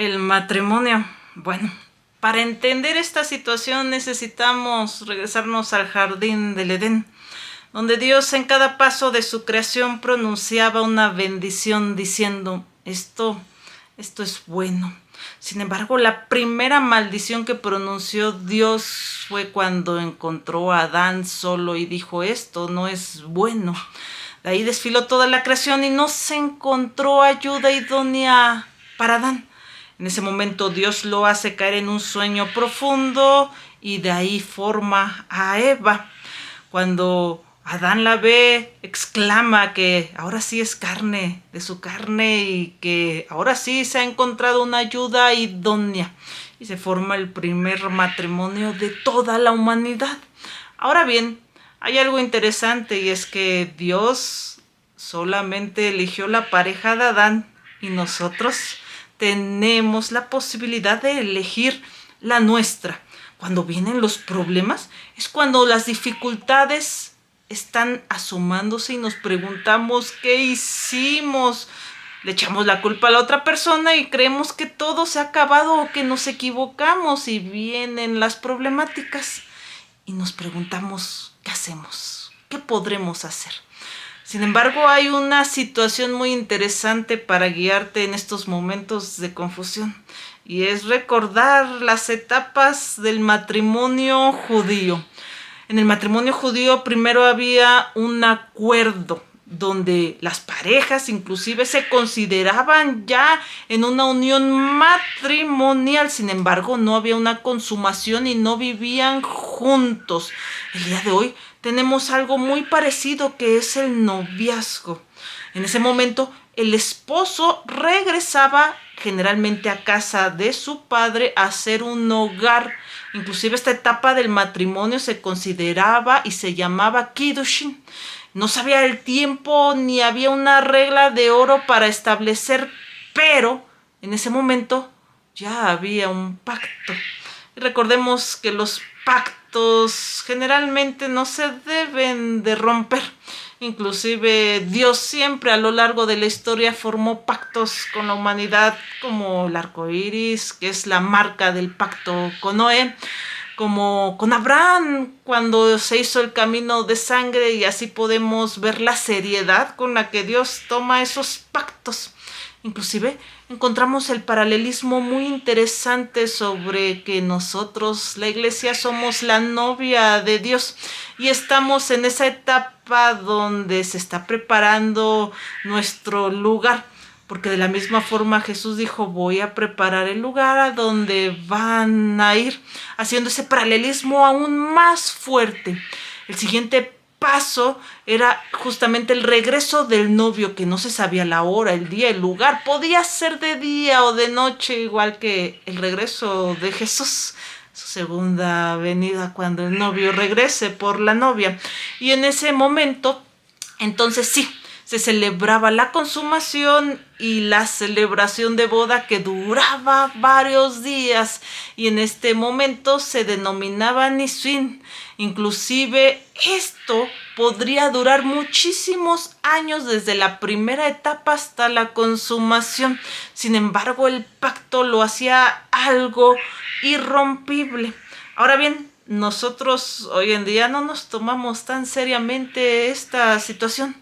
El matrimonio. Bueno, para entender esta situación necesitamos regresarnos al jardín del Edén, donde Dios en cada paso de su creación pronunciaba una bendición diciendo, esto es bueno. Sin embargo, la primera maldición que pronunció Dios fue cuando encontró a Adán solo y dijo, esto no es bueno. De ahí desfiló toda la creación y no se encontró ayuda idónea para Adán. En ese momento Dios lo hace caer en un sueño profundo y de ahí forma a Eva. Cuando Adán la ve, exclama que ahora sí es carne de su carne y que ahora sí se ha encontrado una ayuda idónea. Y se forma el primer matrimonio de toda la humanidad. Ahora bien, hay algo interesante y es que Dios solamente eligió la pareja de Adán y nosotros tenemos la posibilidad de elegir la nuestra. Cuando vienen los problemas es cuando las dificultades están asomándose y nos preguntamos qué hicimos. Le echamos la culpa a la otra persona y creemos que todo se ha acabado o que nos equivocamos y vienen las problemáticas y nos preguntamos ¿qué hacemos? ¿Qué podremos hacer? Sin embargo, hay una situación muy interesante para guiarte en estos momentos de confusión y es recordar las etapas del matrimonio judío. En el matrimonio judío primero había un acuerdo donde las parejas inclusive se consideraban ya en una unión matrimonial. Sin embargo, no había una consumación y no vivían juntos. El día de hoy tenemos algo muy parecido que es el noviazgo. En ese momento, el esposo regresaba generalmente a casa de su padre a hacer un hogar. Inclusive esta etapa del matrimonio se consideraba y se llamaba Kiddushin. No sabía el tiempo ni había una regla de oro para establecer, pero en ese momento ya había un pacto. Y recordemos que los pactos generalmente no se deben de romper. Inclusive Dios siempre a lo largo de la historia formó pactos con la humanidad, como el arco iris, que es la marca del pacto con Noé, como con Abraham cuando se hizo el camino de sangre, y así podemos ver la seriedad con la que Dios toma esos pactos. Inclusive encontramos el paralelismo muy interesante sobre que nosotros, la iglesia, somos la novia de Dios y estamos en esa etapa donde se está preparando nuestro lugar. Porque de la misma forma Jesús dijo, voy a preparar el lugar a donde van a ir, haciendo ese paralelismo aún más fuerte. El siguiente paso era justamente el regreso del novio, que no se sabía la hora, el día, el lugar. Podía ser de día o de noche, igual que el regreso de Jesús, su segunda venida, cuando el novio regrese por la novia. Y en ese momento, entonces sí, se celebraba la consumación y la celebración de boda que duraba varios días y en este momento se denominaba Nisuin. Inclusive esto podría durar muchísimos años desde la primera etapa hasta la consumación. Sin embargo, el pacto lo hacía algo irrompible. Ahora bien, nosotros hoy en día no nos tomamos tan seriamente esta situación.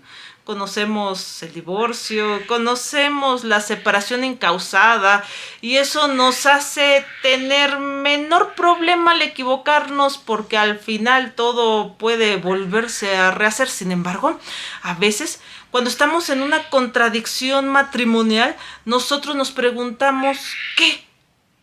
Conocemos el divorcio, conocemos la separación incausada y eso nos hace tener menor problema al equivocarnos porque al final todo puede volverse a rehacer. Sin embargo, a veces cuando estamos en una contradicción matrimonial, nosotros nos preguntamos ¿qué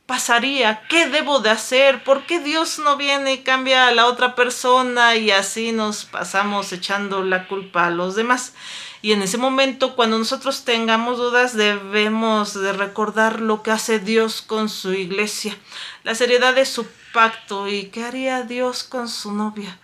pasaría? ¿Qué debo de hacer? ¿Por qué Dios no viene y cambia a la otra persona? Y así nos pasamos echando la culpa a los demás. Y en ese momento, cuando nosotros tengamos dudas, debemos de recordar lo que hace Dios con su iglesia, la seriedad de su pacto. ¿Y qué haría Dios con su novia?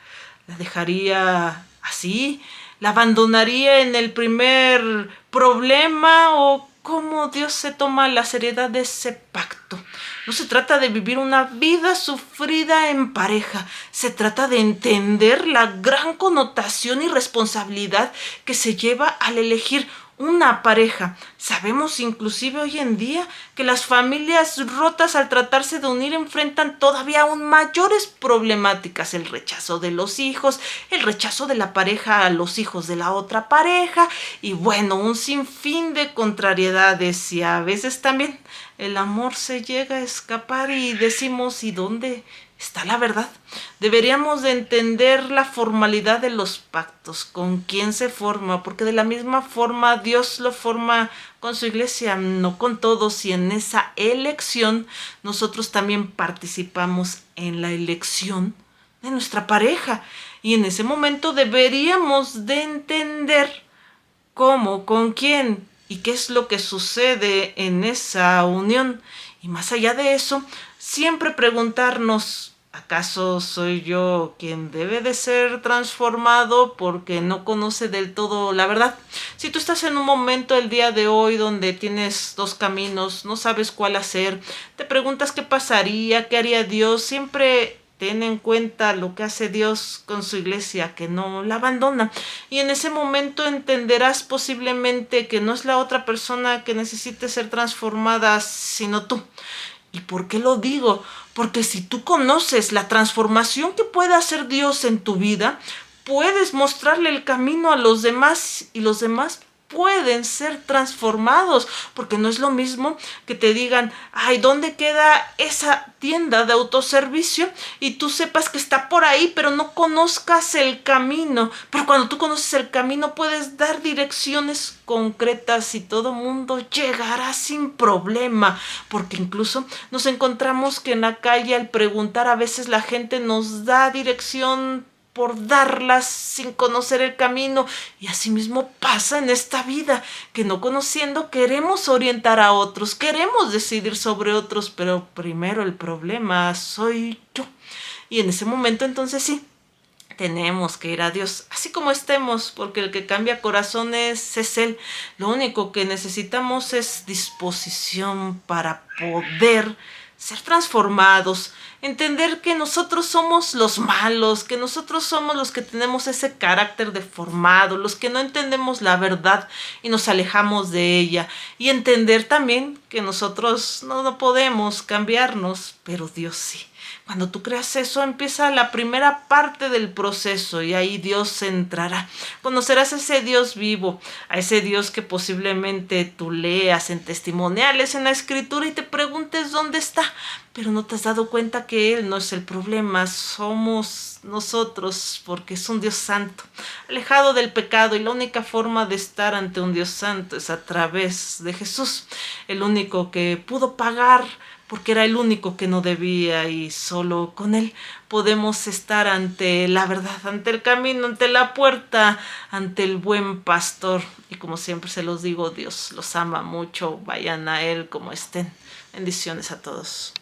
¿La dejaría así? ¿La abandonaría en el primer problema? ¿O cómo Dios se toma la seriedad de ese pacto? No se trata de vivir una vida sufrida en pareja, se trata de entender la gran connotación y responsabilidad que se lleva al elegir una pareja. Sabemos inclusive hoy en día que las familias rotas al tratarse de unir enfrentan todavía aún mayores problemáticas: el rechazo de los hijos, el rechazo de la pareja a los hijos de la otra pareja y bueno, un sinfín de contrariedades, y a veces también el amor se llega a escapar y decimos: ¿y dónde está la verdad? Deberíamos de entender la formalidad de los pactos, con quién se forma, porque de la misma forma Dios lo forma con su iglesia, no con todos, y en esa elección nosotros también participamos en la elección de nuestra pareja, y en ese momento deberíamos de entender cómo, con quién y qué es lo que sucede en esa unión. Y más allá de eso, siempre preguntarnos: ¿acaso soy yo quien debe de ser transformado porque no conoce del todo la verdad? Si tú estás en un momento el día de hoy donde tienes dos caminos, no sabes cuál hacer, te preguntas qué pasaría, qué haría Dios, siempre ten en cuenta lo que hace Dios con su iglesia, que no la abandona. Y en ese momento entenderás posiblemente que no es la otra persona que necesite ser transformada, sino tú. ¿Y por qué lo digo? Porque si tú conoces la transformación que puede hacer Dios en tu vida, puedes mostrarle el camino a los demás y los demás pueden ser transformados, porque no es lo mismo que te digan: ay, ¿dónde queda esa tienda de autoservicio? Y tú sepas que está por ahí, pero no conozcas el camino. Pero cuando tú conoces el camino, puedes dar direcciones concretas y todo mundo llegará sin problema, porque incluso nos encontramos que en la calle, al preguntar, a veces la gente nos da dirección por darlas sin conocer el camino, y asimismo pasa en esta vida, que no conociendo queremos orientar a otros, queremos decidir sobre otros, pero primero el problema soy yo. Y en ese momento entonces sí, tenemos que ir a Dios, así como estemos, porque el que cambia corazones es Él. Lo único que necesitamos es disposición para poder ser transformados, entender que nosotros somos los malos, que nosotros somos los que tenemos ese carácter deformado, los que no entendemos la verdad y nos alejamos de ella, y entender también que nosotros no podemos cambiarnos, pero Dios sí. Cuando tú creas eso, empieza la primera parte del proceso y ahí Dios entrará. Conocerás a ese Dios vivo, a ese Dios que posiblemente tú leas en testimoniales, en la escritura, y te preguntes dónde está, pero no te has dado cuenta que Él no es el problema, somos nosotros, porque es un Dios santo, alejado del pecado, y la única forma de estar ante un Dios santo es a través de Jesús, el único que pudo pagar, porque era el único que no debía, y solo con Él podemos estar ante la verdad, ante el camino, ante la puerta, ante el buen pastor. Y como siempre se los digo, Dios los ama mucho, vayan a Él como estén. Bendiciones a todos.